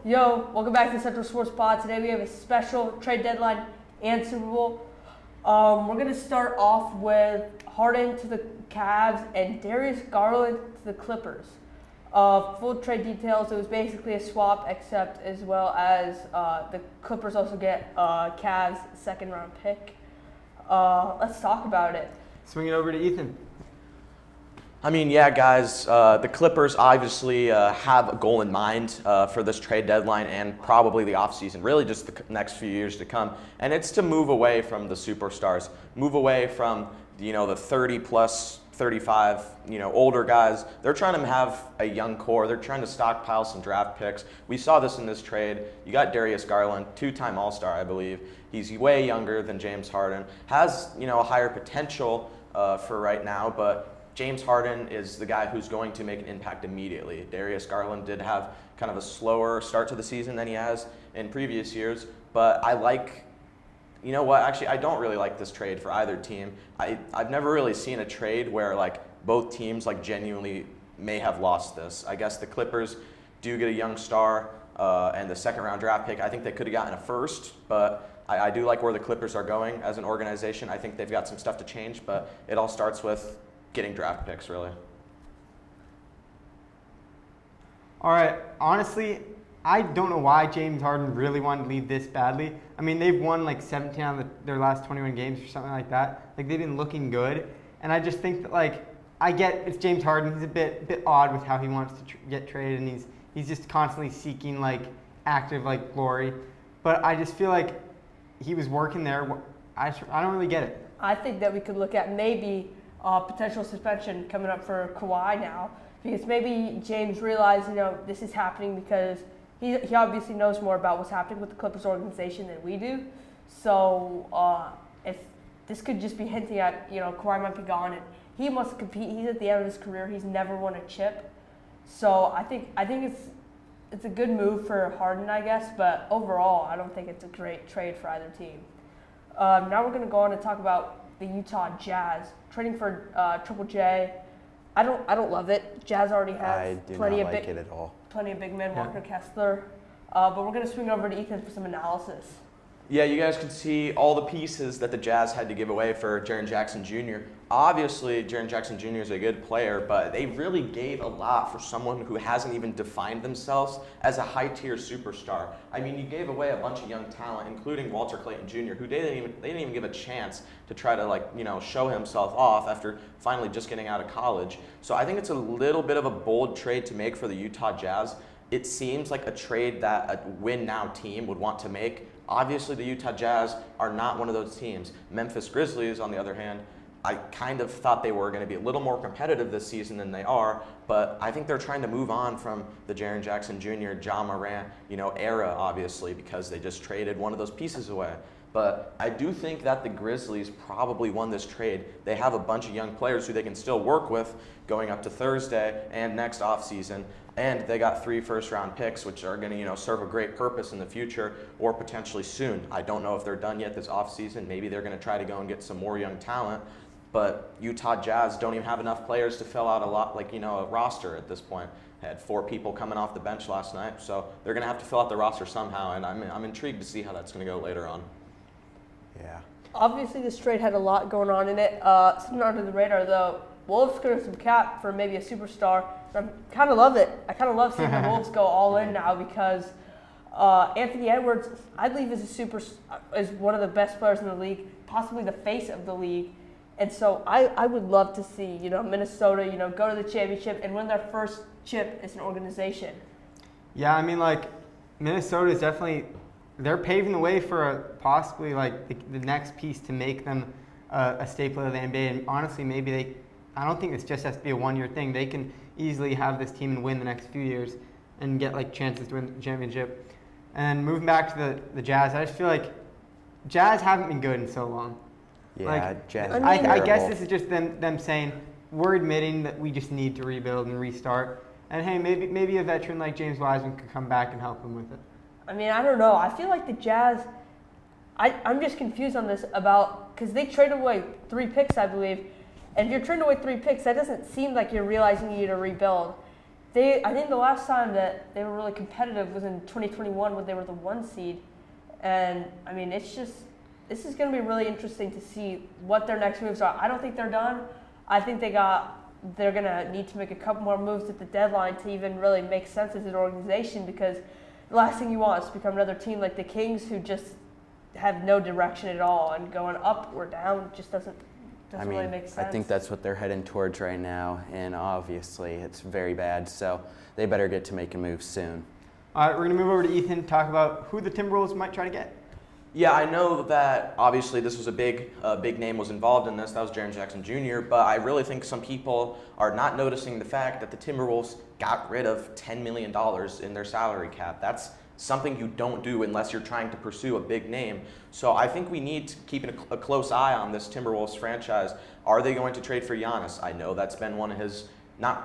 Yo, welcome back to the Central Sports Pod. Today we have a special trade deadline and Super Bowl. We're going to start off with Harden to the Cavs and Darius Garland to the Clippers. Full trade details, it was basically a swap except as well as the Clippers also get Cavs' second-round pick. Let's talk about it. Swing it over to Ethan. I mean, yeah, guys, the Clippers obviously have a goal in mind for this trade deadline and probably the offseason, really just the next few years to come. And it's to move away from the superstars, move away from, the 30-plus, 35, older guys. They're trying to have a young core. They're trying to stockpile some draft picks. We saw this in this trade. You got Darius Garland, two-time All-Star, I believe. He's way younger than James Harden, has, a higher potential for right now, but James Harden is the guy who's going to make an impact immediately. Darius Garland did have kind of a slower start to the season than he has in previous years, but I like, actually I don't really like this trade for either team. I've never really seen a trade where both teams genuinely may have lost this. I guess the Clippers do get a young star and the second round draft pick. I think they could have gotten a first, but I do like where the Clippers are going as an organization. I think they've got some stuff to change, but it all starts with getting draft picks, really. All right, honestly, I don't know why James Harden really wanted to leave this badly. I mean, they've won 17 out of their last 21 games or something like that. They've been looking good, and I just think that I get it's James Harden. He's a bit odd with how he wants to get traded, and he's just constantly seeking active glory. But I just feel like he was working there. I don't really get it. I think that we could look at maybe potential suspension coming up for Kawhi now, because maybe James realized, this is happening because he obviously knows more about what's happening with the Clippers organization than we do. So if this could just be hinting at, Kawhi might be gone and he must compete. He's at the end of his career. He's never won a chip. So I think it's a good move for Harden, I guess. But overall, I don't think it's a great trade for either team. Now we're going to go on and talk about the Utah Jazz trading for Triple J. I don't love it. Jazz already has plenty of big men, Walker Kessler. But we're going to swing over to Ethan for some analysis. Yeah, you guys can see all the pieces that the Jazz had to give away for Jaren Jackson Jr. Obviously, Jaren Jackson Jr. is a good player, but they really gave a lot for someone who hasn't even defined themselves as a high-tier superstar. I mean, you gave away a bunch of young talent, including Walter Clayton Jr., who they didn't even give a chance to try to show himself off after finally just getting out of college. So I think it's a little bit of a bold trade to make for the Utah Jazz. It seems like a trade that a win-now team would want to make. Obviously, the Utah Jazz are not one of those teams. Memphis Grizzlies, on the other hand, I kind of thought they were going to be a little more competitive this season than they are, but I think they're trying to move on from the Jaren Jackson Jr., Ja Morant, era, obviously, because they just traded one of those pieces away. But I do think that the Grizzlies probably won this trade. They have a bunch of young players who they can still work with going up to Thursday and next offseason. And they got 3 first-round picks, which are going to, serve a great purpose in the future or potentially soon. I don't know if they're done yet this offseason. Maybe they're going to try to go and get some more young talent. But Utah Jazz don't even have enough players to fill out a roster at this point. They had 4 people coming off the bench last night, so they're going to have to fill out the roster somehow, and I'm intrigued to see how that's going to go later on. Yeah. Obviously, this trade had a lot going on in it. Something under the radar, though. Wolves getting some cap for maybe a superstar. I kind of love it. I kind of love seeing the Wolves go all in now because Anthony Edwards, I believe, is one of the best players in the league, possibly the face of the league. And so I would love to see, Minnesota, go to the championship and win their first chip as an organization. Yeah, I mean, Minnesota is definitely, they're paving the way for possibly the next piece to make them a staple of the NBA. And honestly, maybe I don't think this just has to be a one-year thing. They can easily have this team and win the next few years and get chances to win the championship. And moving back to the Jazz, I just feel like Jazz haven't been good in so long. Yeah, Jazz. I guess this is just them saying we're admitting that we just need to rebuild and restart. And hey, maybe a veteran like James Wiseman could come back and help them with it. I mean, I don't know. I feel like the Jazz. I'm just confused on this because they traded away 3 picks, I believe. And if you're trading away 3 picks, that doesn't seem like you're realizing you need to rebuild. I think the last time that they were really competitive was in 2021 when they were the 1 seed. And, I mean, this is going to be really interesting to see what their next moves are. I don't think they're done. I think they're going to need to make a couple more moves at the deadline to even really make sense as an organization, because the last thing you want is to become another team like the Kings, who just have no direction at all, and going up or down just doesn't really make sense. I think that's what they're heading towards right now, and obviously it's very bad, so they better get to making moves soon. All right, we're going to move over to Ethan to talk about who the Timberwolves might try to get. Yeah, I know that obviously this was a big name was involved in this. That was Jaren Jackson Jr., but I really think some people are not noticing the fact that the Timberwolves got rid of $10 million in their salary cap. That's something you don't do unless you're trying to pursue a big name. So I think we need to keep a close eye on this Timberwolves franchise. Are they going to trade for Giannis? I know that's been one of his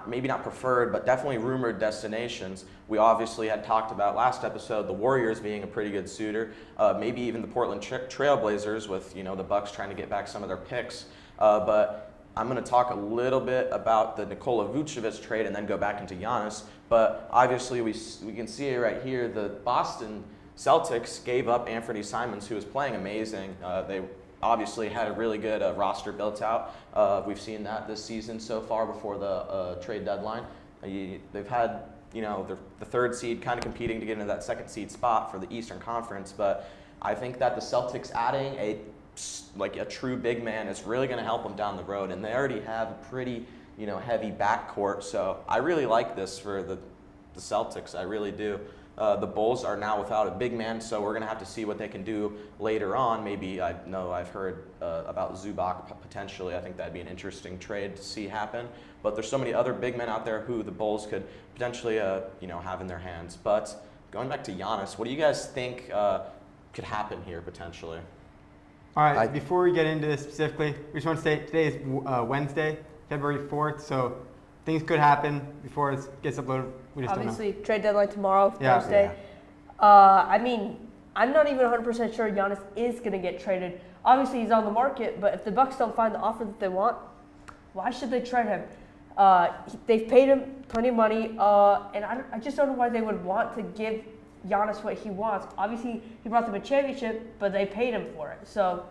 maybe not preferred, but definitely rumored destinations. We obviously had talked about last episode the Warriors being a pretty good suitor, maybe even the Portland Trailblazers with the Bucks trying to get back some of their picks. But I'm going to talk a little bit about the Nikola Vucevic trade and then go back into Giannis. But obviously we can see it right here. The Boston Celtics gave up Anthony Simons, who was playing amazing. They obviously had a really good roster built out. We've seen that this season so far before the trade deadline. They've had the 3rd seed kind of competing to get into that 2nd seed spot for the Eastern Conference. But I think that the Celtics adding a true big man is really going to help them down the road. And they already have a pretty heavy backcourt. So I really like this for the Celtics. I really do. The Bulls are now without a big man, so we're going to have to see what they can do later on. Maybe I've heard about Zubac potentially. I think that'd be an interesting trade to see happen. But there's so many other big men out there who the Bulls could potentially have in their hands. But going back to Giannis, what do you guys think could happen here potentially? All right, before we get into this specifically, we just want to say today is Wednesday, February 4th, so things could happen before it gets uploaded. We just Obviously, don't know. trade deadline tomorrow, Thursday. Yeah. I mean, I'm not even 100% sure Giannis is going to get traded. Obviously, he's on the market, but if the Bucks don't find the offer that they want, why should they trade him? They've paid him plenty of money, and I just don't know why they would want to give Giannis what he wants. Obviously, he brought them a championship, but they paid him for it. So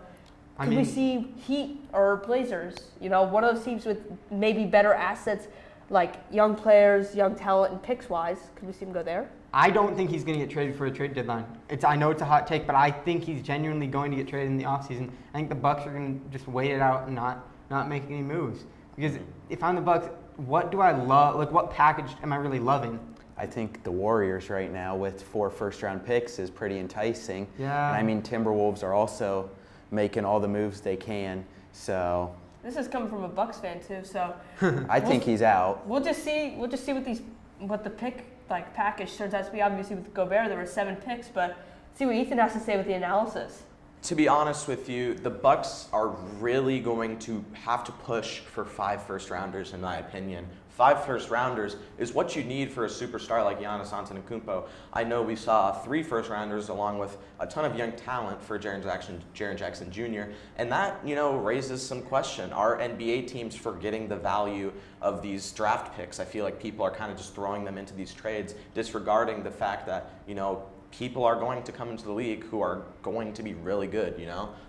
could we see Heat or Blazers, one of those teams with maybe better assets, like young players, young talent, and picks-wise? Could we see him go there? I don't think he's going to get traded for a trade deadline. I know it's a hot take, but I think he's genuinely going to get traded in the offseason. I think the Bucks are going to just wait it out and not make any moves. Because if I'm the Bucks, what do I love? Like, what package am I really loving? I think the Warriors right now with 4 first-round picks is pretty enticing. Yeah. And I mean, Timberwolves are also making all the moves they can. So this is coming from a Bucks fan too. So I think he's out. We'll just see what the pick package turns out to be. Obviously, with Gobert, there were 7 picks, but see what Ethan has to say with the analysis. To be honest with you, the Bucks are really going to have to push for 5 first-rounders, in my opinion. 5 first-rounders is what you need for a superstar like Giannis Antetokounmpo. I know we saw 3 first-rounders along with a ton of young talent for Jaren Jackson Jr., and that, raises some question. Are NBA teams forgetting the value of these draft picks? I feel like people are kind of just throwing them into these trades, disregarding the fact that, people are going to come into the league who are going to be really good,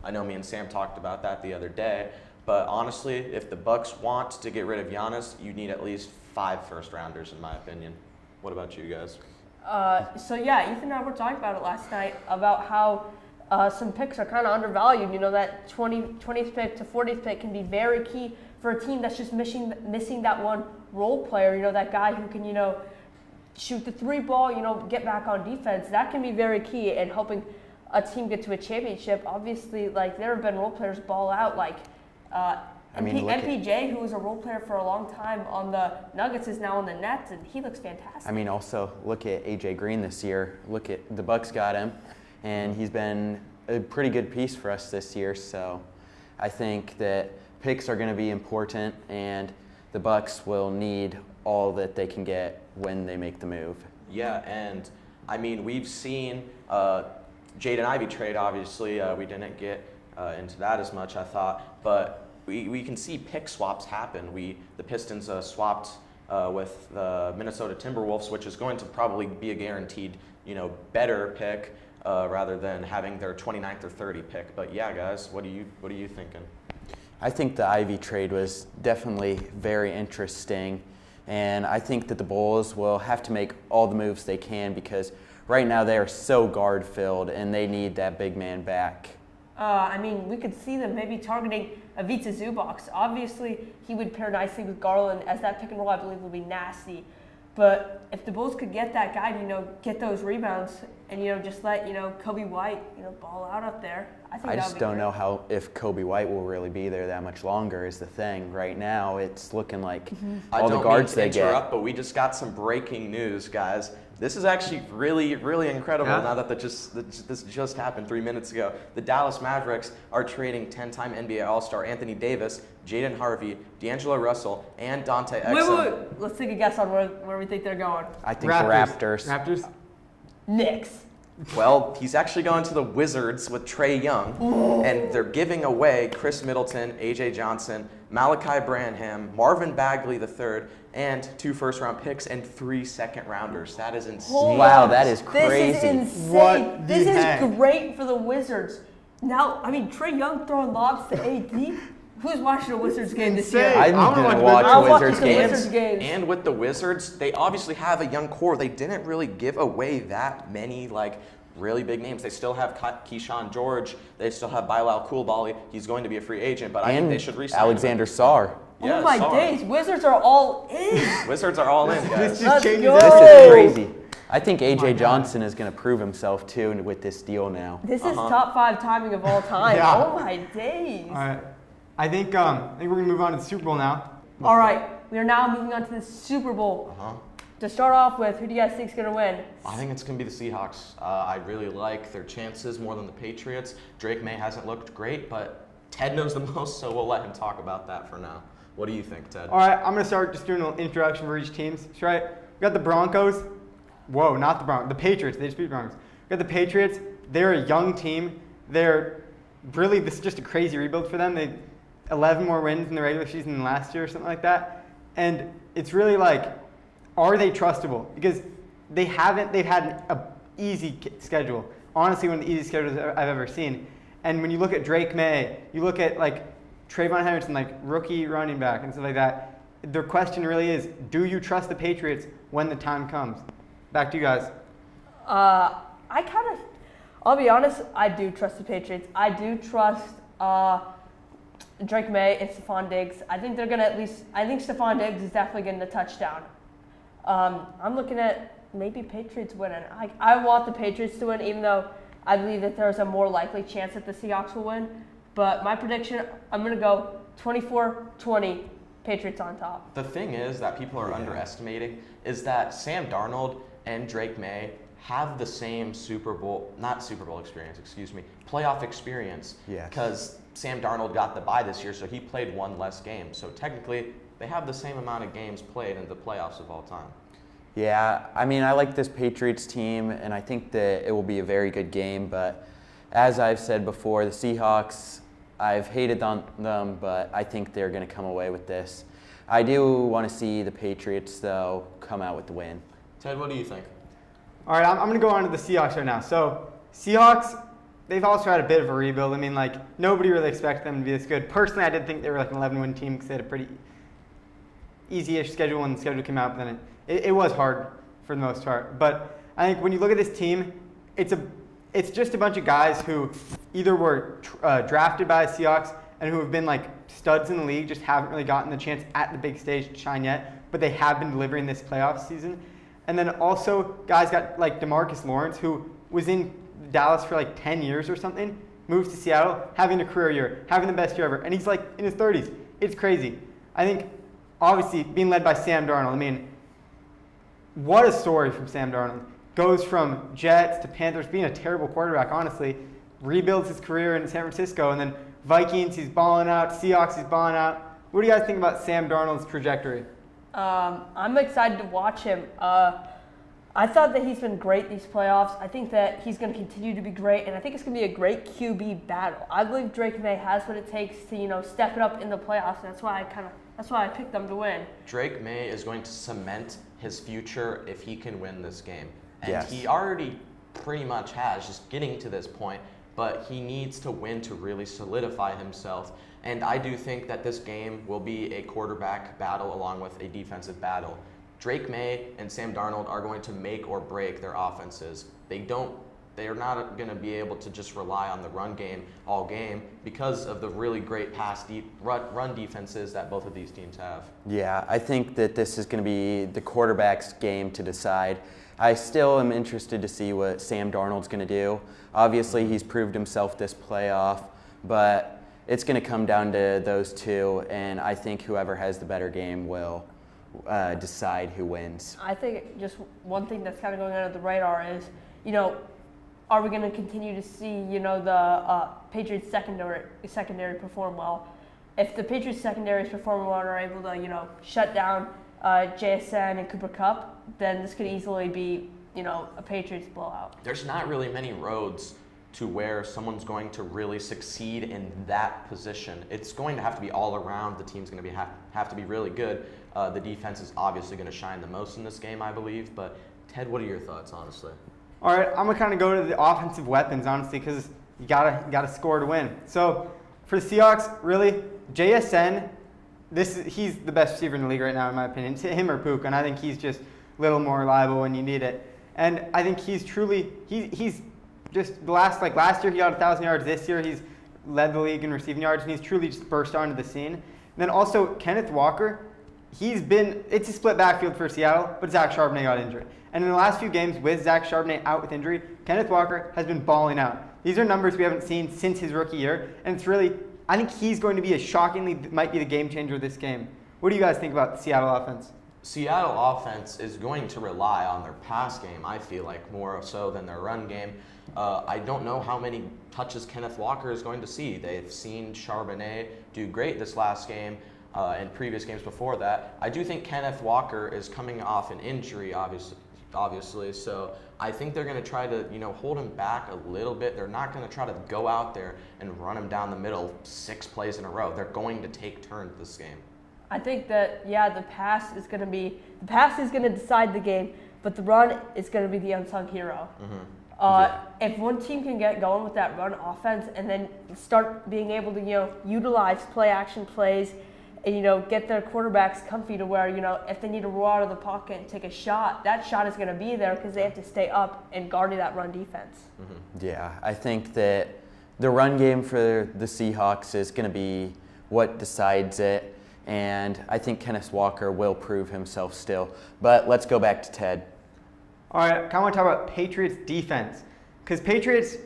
I know me and Sam talked about that the other day. But honestly, if the Bucks want to get rid of Giannis, you need at least 5 first-rounders, in my opinion. What about you guys? Ethan and I were talking about it last night about how some picks are kind of undervalued. That 20th pick to 40th pick can be very key for a team that's just missing that one role player. That guy who can, shoot the 3 ball, get back on defense. That can be very key in helping a team get to a championship. Obviously, there have been role players ball out, MPJ, who was a role player for a long time on the Nuggets, is now on the Nets, and he looks fantastic. I mean, also look at AJ Green this year. Look at the Bucks got him, and he's been a pretty good piece for us this year. So I think that picks are going to be important, and the Bucks will need all that they can get when they make the move. Yeah, and I mean, we've seen Jaden Ivey trade, obviously. We didn't get into that as much, I thought, but we can see pick swaps happen. The Pistons swapped with the Minnesota Timberwolves, which is going to probably be a guaranteed, better pick rather than having their 29th or 30 pick. But yeah, guys, what are you thinking? I think the Ivy trade was definitely very interesting, and I think that the Bulls will have to make all the moves they can because right now they are so guard filled and they need that big man back. We could see them maybe targeting Ivica Zubac. Obviously, he would pair nicely with Garland, as that pick and roll I believe would be nasty. But if the Bulls could get that guy to, get those rebounds and, just let, Kobe White, ball out up there, I think I that just would be don't great. know if Kobe White will really be there that much longer is the thing. Right now, it's looking like all the guards they get. I don't mean to interrupt, but we just got some breaking news, guys. This is actually really, really incredible now that this just happened 3 minutes ago. The Dallas Mavericks are trading 10-time NBA All-Star Anthony Davis, Jaden Harvey, D'Angelo Russell, and Dante Exum. Wait. Let's take a guess on where we think they're going. I think Raptors. Raptors? Knicks. Well, he's actually going to the Wizards with Trae Young, and they're giving away Chris Middleton, A.J. Johnson, Malachi Branham, Marvin Bagley III, and 2 first-round picks and 3 second-rounders. That is insane. Wow, that is crazy. This is insane. What This the is heck? great for the Wizards. Now, Trae Young throwing lobs to AD. Who's watching a Wizards game this year? Insane. I'm I wanna going to watch watch I'll a watch Wizards the game. Wizards games. And with the Wizards, they obviously have a young core. They didn't really give away that many, really big names. They still have Keyshawn George. They still have Bilal Coulibaly. He's going to be a free agent, but I think they should re-sign him. Alexander Sarr. Yeah, Oh my Sarr. days, Wizards are all in. Wizards are all in, This guys. just Let's changes go. everything. This is Oh. crazy. I think my A.J. God. Johnson is going to prove himself too with this deal now. This is top 5 timing of all time. Yeah. Oh my days. All right. I think we're going to move on to the Super Bowl now. All right, we are now moving on to the Super Bowl. To start off with, who do you guys think is going to win? I think it's going to be the Seahawks. I really like their chances more than the Patriots. Drake May hasn't looked great, but Ted knows the most, so we'll let him talk about that for now. What do you think, Ted? All right, I'm going to start just doing a little introduction for each team. That's right. We got the Broncos. Whoa, not the Broncos. The Patriots. They just beat the Broncos. We got the Patriots. They're a young team. This is just a crazy rebuild for them. They 11 more wins in the regular season than last year or something like that. And it's really are they trustable? Because they've had an easy schedule. Honestly, one of the easiest schedules I've ever seen. And when you look at Drake May, you look at Trayvon Henderson, rookie running back and stuff like that, the question really is, do you trust the Patriots when the time comes? Back to you guys. I'll be honest, I do trust the Patriots. I do trust Drake May and Stephon Diggs. I think Stephon Diggs is definitely getting the touchdown. I'm looking at maybe Patriots winning. I want the Patriots to win, even though I believe that there's a more likely chance that the Seahawks will win. But my prediction, I'm going to go 24-20, Patriots on top. The thing is that people are underestimating is that Sam Darnold and Drake May have the same playoff experience. Yes. Because Sam Darnold got the bye this year, so he played 1 less game. So technically, they have the same amount of games played in the playoffs of all time. Yeah, I like this Patriots team, and I think that it will be a very good game. But as I've said before, the Seahawks, I've hated on them, but I think they're going to come away with this. I do want to see the Patriots, though, come out with the win. Ted, what do you think? All right, I'm going to go on to the Seahawks right now. So, Seahawks, they've also had a bit of a rebuild. Nobody really expected them to be this good. Personally, I did think they were an 11-win team because they had a pretty easy-ish schedule when the schedule came out, but then it was hard for the most part. But I think when you look at this team, it's just a bunch of guys who either were drafted by the Seahawks and who have been studs in the league, just haven't really gotten the chance at the big stage to shine yet, but they have been delivering this playoff season. And then also guys got DeMarcus Lawrence, who was in Dallas for 10 years or something, moves to Seattle, having a career year, having the best year ever, and he's in his 30s. It's crazy. I think, obviously, being led by Sam Darnold, what a story from Sam Darnold. Goes from Jets to Panthers, being a terrible quarterback, honestly, rebuilds his career in San Francisco, and then Vikings, he's balling out, Seahawks, he's balling out. What do you guys think about Sam Darnold's trajectory? I'm excited to watch him. I thought that he's been great these playoffs. I think that he's going to continue to be great, and I think it's going to be a great QB battle. I believe Drake May has what it takes to, step it up in the playoffs, and that's why I kind of That's why I picked them to win. Drake May is going to cement his future if he can win this game. And Yes. he already pretty much has, just getting to this point, but he needs to win to really solidify himself. And I do think that this game will be a quarterback battle along with a defensive battle. Drake May and Sam Darnold are going to make or break their offenses. They are not going to be able to just rely on the run game all game because of the really great run defenses that both of these teams have. Yeah, I think that this is going to be the quarterback's game to decide. I still am interested to see what Sam Darnold's going to do. Obviously, he's proved himself this playoff, but it's going to come down to those two, and I think whoever has the better game will decide who wins. I think just one thing that's kind of going under the radar is, are we going to continue to see, the Patriots secondary perform well? If the Patriots secondary is performing well and are able to, shut down JSN and Cooper Kupp, then this could easily be, a Patriots blowout. There's not really many roads to where someone's going to really succeed in that position. It's going to have to be all around. The team's going to have to be really good. The defense is obviously going to shine the most in this game, I believe. But Ted, what are your thoughts, honestly? All right, I'm gonna kind of go to the offensive weapons, honestly, because you gotta score to win. So for the Seahawks, really, JSN, he's the best receiver in the league right now, in my opinion. It's him or Puka, and I think he's just a little more reliable when you need it. And I think he's just last year he got 1,000 yards. This year he's led the league in receiving yards, and he's truly just burst onto the scene. And then also Kenneth Walker, it's a split backfield for Seattle, but Zach Charbonnet got injured. And in the last few games with Zach Charbonnet out with injury, Kenneth Walker has been balling out. These are numbers we haven't seen since his rookie year, and I think he's going to be might be the game changer this game. What do you guys think about the Seattle offense? Seattle offense is going to rely on their pass game, I feel like, more so than their run game. I don't know how many touches Kenneth Walker is going to see. They've seen Charbonnet do great this last game and previous games before that. I do think Kenneth Walker is coming off an injury, obviously, so I think they're going to try to, hold him back a little bit. They're not going to try to go out there and run him down the middle 6 plays in a row. They're going to take turns this game. I think that, the pass is going to decide the game, but the run is going to be the unsung hero. Mm-hmm. If one team can get going with that run offense and then start being able to, utilize play action plays and, get their quarterbacks comfy to where, if they need to roll out of the pocket and take a shot, that shot is going to be there because they have to stay up and guard that run defense. Mm-hmm. Yeah, I think that the run game for the Seahawks is going to be what decides it. And I think Kenneth Walker will prove himself still. But let's go back to Ted. All right, I kind of want to talk about Patriots defense. Because Patriots,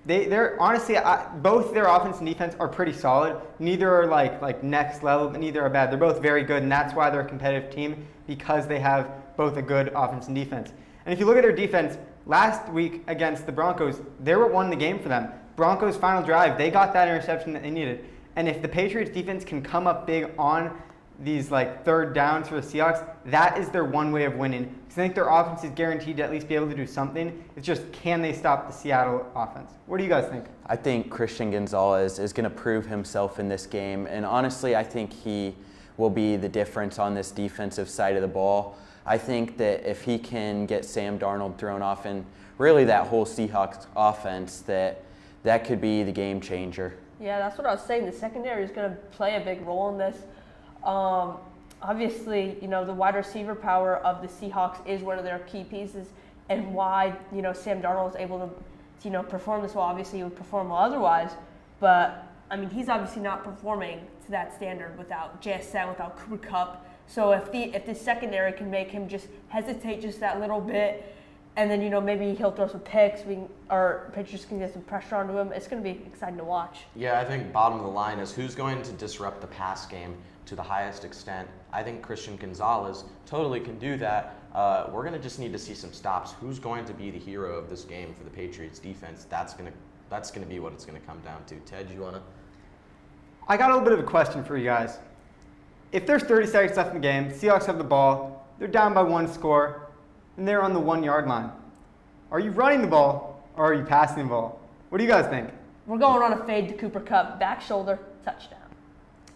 they're honestly, both their offense and defense are pretty solid. Neither are like next level, but neither are bad. They're both very good, and that's why they're a competitive team, because they have both a good offense and defense. And if you look at their defense, last week against the Broncos, they won the game for them. Broncos' final drive, they got that interception that they needed. And if the Patriots defense can come up big on these third downs for the Seahawks, that is their one way of winning. Because I think their offense is guaranteed to at least be able to do something. It's just, can they stop the Seattle offense? What do you guys think? I think Christian Gonzalez is going to prove himself in this game. And honestly, I think he will be the difference on this defensive side of the ball. I think that if he can get Sam Darnold thrown off and really that whole Seahawks offense, that could be the game changer. Yeah, that's what I was saying. The secondary is going to play a big role in this. Obviously, the wide receiver power of the Seahawks is one of their key pieces, and why, Sam Darnold is able to, perform this well. Obviously, he would perform well otherwise, but, he's obviously not performing to that standard without JSN, without Cooper Kupp. So if the secondary can make him just hesitate just that little bit, and then, maybe he'll throw some picks, or pitchers can get some pressure onto him. It's going to be exciting to watch. Yeah, I think bottom of the line is who's going to disrupt the pass game to the highest extent. I think Christian Gonzalez totally can do that. We're going to just need to see some stops. Who's going to be the hero of this game for the Patriots defense? That's going to be what it's going to come down to. Ted, you want to? I got a little bit of a question for you guys. If there's 30 seconds left in the game, Seahawks have the ball, they're down by 1 score, and they're on the 1 yard line. Are you running the ball or are you passing the ball? What do you guys think? We're going on a fade to Cooper Kupp, back shoulder, touchdown.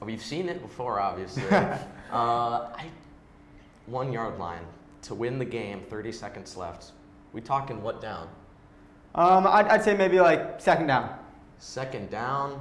We've seen it before, obviously. 1 yard line to win the game, 30 seconds left. We talking what down? I'd say maybe like second down. Second down.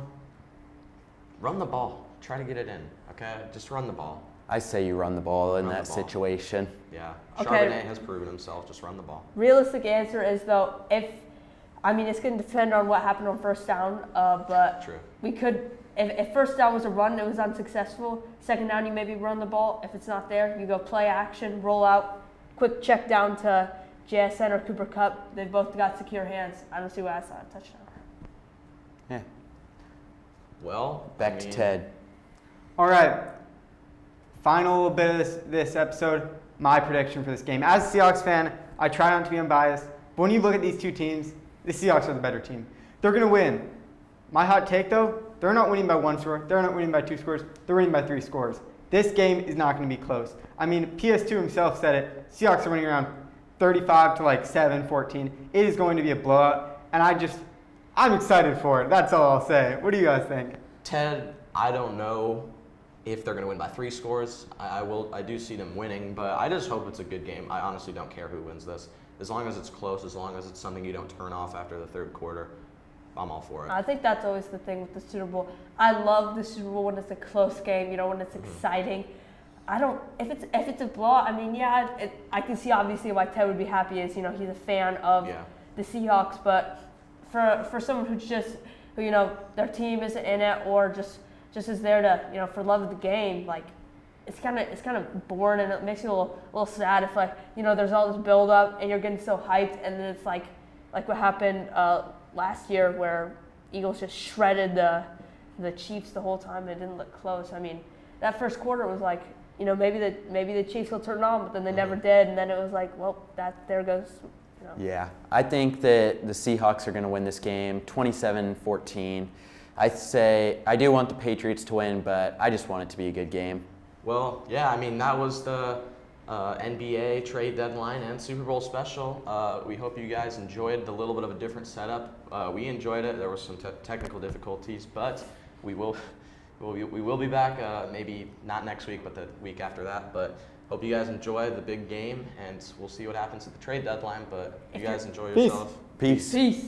Run the ball. Try to get it in. Okay, just run the ball. I say you run the ball in Run that the ball. situation. Yeah. Okay. Charbonnet has proven himself. Just run the ball. Realistic answer is though, it's going to depend on what happened on first down, but True. we could, if first down was a run, it was unsuccessful. Second down, you maybe run the ball. If it's not there, you go play action, roll out, quick check down to JSN or Cooper Kupp. They've both got secure hands. I don't see why that's not a touchdown. Yeah. Well, Back to Ted. All right. Final bit of this episode, my prediction for this game. As a Seahawks fan, I try not to be unbiased, but when you look at these two teams, the Seahawks are the better team. They're going to win. My hot take, though, they're not winning by 1 score. They're not winning by 2 scores. They're winning by 3 scores. This game is not going to be close. I mean, PS2 himself said it. Seahawks are winning around 35 to like 7, 14. It is going to be a blowout, and I'm excited for it. That's all I'll say. What do you guys think? Ted, I don't know if they're going to win by 3 scores. I do see them winning, but I just hope it's a good game. I honestly don't care who wins this. As long as it's close, as long as it's something you don't turn off after the third quarter, I'm all for it. I think that's always the thing with the Super Bowl. I love the Super Bowl when it's a close game, when it's exciting. If it's a blowout, I mean, yeah, I can see obviously why Ted would be happy as, he's a fan of the Seahawks, but for someone who their team isn't in it or just is there to, for love of the game, like, it's kind of boring, and it makes you a little sad if, like, there's all this build up and you're getting so hyped, and then it's like what happened last year where Eagles just shredded the Chiefs the whole time and it didn't look close. I mean, that first quarter was like, maybe the Chiefs will turn it on, but then they never did, and then it was like, well, there goes. Yeah, I think that the Seahawks are going to win this game 27-14. I do want the Patriots to win, but I just want it to be a good game. Well, yeah, I mean, that was the NBA trade deadline and Super Bowl special. We hope you guys enjoyed the little bit of a different setup. We enjoyed it. There were some technical difficulties, but we will be back, maybe not next week, but the week after that. But hope you guys enjoy the big game, and we'll see what happens at the trade deadline. But you guys enjoy yourself. Peace. Peace.